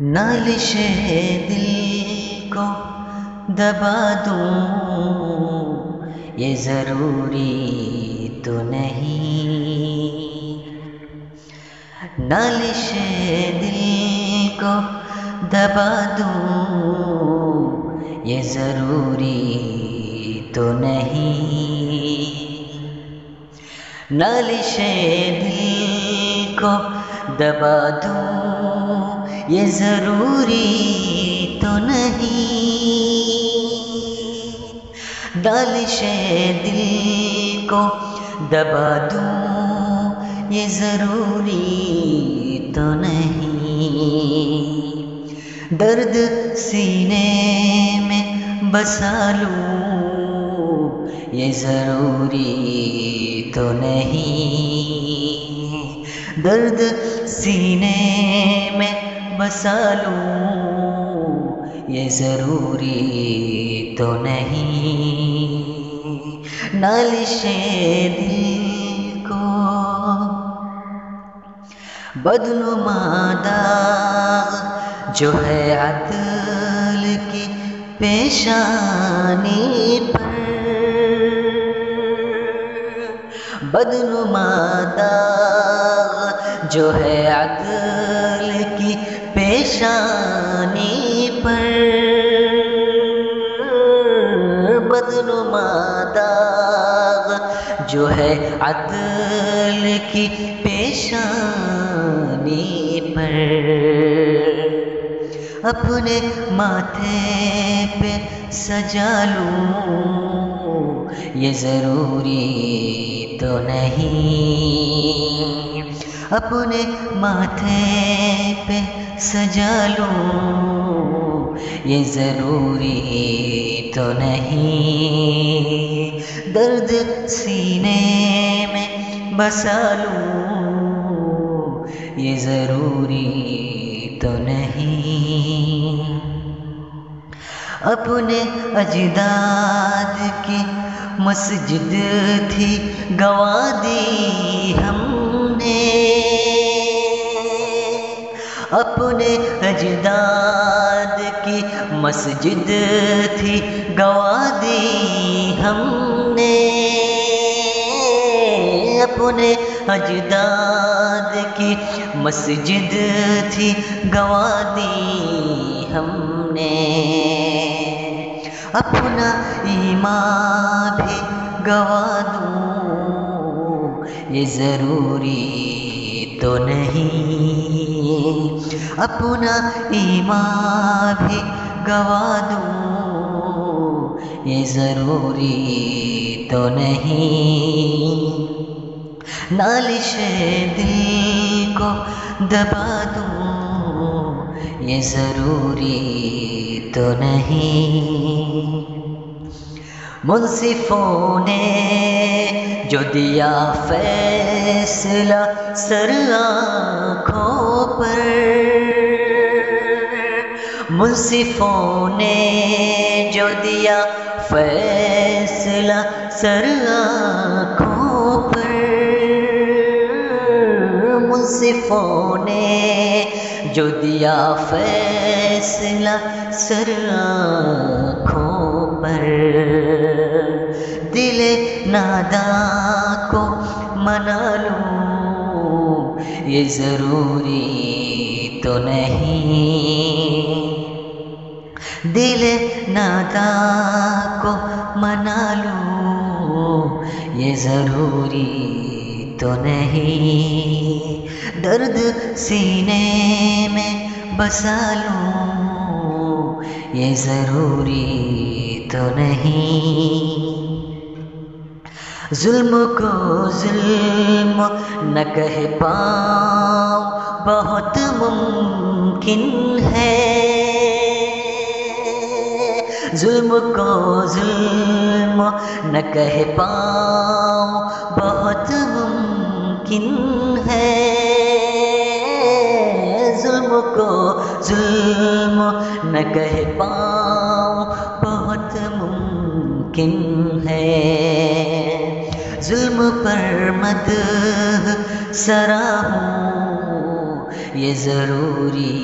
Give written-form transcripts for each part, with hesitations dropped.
نالش دل کو دبا دوں یہ ضروری تو نہیں، نالش دل کو دبا دوں یہ ضروری تو نہیں، نالش دل کو دبا دوں یہ ضروری تو نہیں، نالش دل کو دبا دوں یہ ضروری تو نہیں، درد سینے میں بسا لوں یہ ضروری تو نہیں، درد سینے میں بسا لوں یہ ضروری تو نہیں، نالش دل کو بدنما داغ جو ہے عدل کی پیشانی پر، بدنما داغ جو ہے عدل کی پیشانی پر، بدنما داغ جو ہے عدل کی پیشانی پر، اپنے ماتھے پہ سجا لوں یہ ضروری تو نہیں، اپنے ماتھے پہ سجا لوں یہ ضروری تو نہیں، درد سینے میں بسا لوں یہ ضروری تو نہیں، اپنے اجداد کی مسجد تھی گنوا دی ہم نے، اپنے اجداد کی مسجد تھی گنوا دی ہم نے، اپنے اجداد کی مسجد تھی گنوا دی ہم نے، اپنا ایمان بھی گنوا دوں یہ ضروری تو نہیں، اپنا ایمان بھی گنوا دوں یہ ضروری تو نہیں، نالش دل کو دبا دوں یہ ضروری تو نہیں، منصفوں نے جو دیا فیصلہ سر آنکھوں پر، منصفوں نے جو دیا فیصلہ سر آنکھوں پر، منصفوں نے جو دیا فیصلہ سر آنکھوں پر، دل ناداں کو منا لوں یہ ضروری تو نہیں، دل ناداں کو منا لوں یہ ضروری تو نہیں، درد سینے میں بسا لوں یہ ضروری تو نہیں، ظلم کو ظلم نہ کہہ پاؤں بہت ممکن ہے، ظلم کو ظلم نہ کہہ پاؤں بہت ممکن ہے، ظلم کو ظلم نہ کہہ پاؤں بہت ممکن ہے، ظلم پر مت سرا ہوں یہ ضروری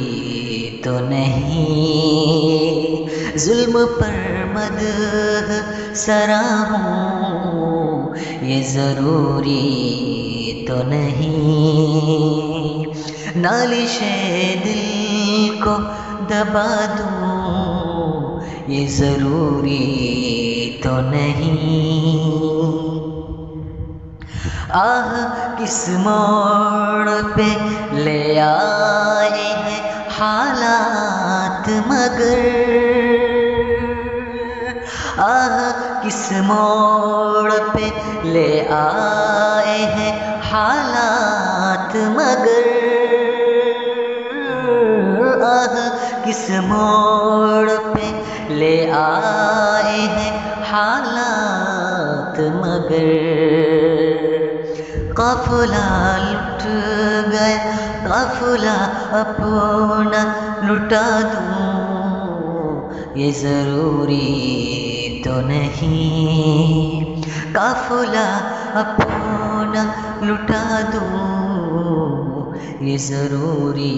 تو نہیں، ظلم پر مدح سرا ہوں یہ ضروری تو نہیں، نالش دل کو دبا دوں یہ ضروری تو نہیں، آہ کس موڑ پہ لے آئے ہیں حالات مگر، آہ کس موڑ پہ لے آئے ہیں حالات مگر، آہ کس موڑ پہ لے آئے ہیں حالات مگر، قافلہ لٹ گیا قافلہ اپنا لٹا دوں یہ ضروری تو نہیں، قافلہ اپنا لٹا دوں یہ ضروری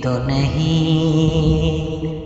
تو نہیں۔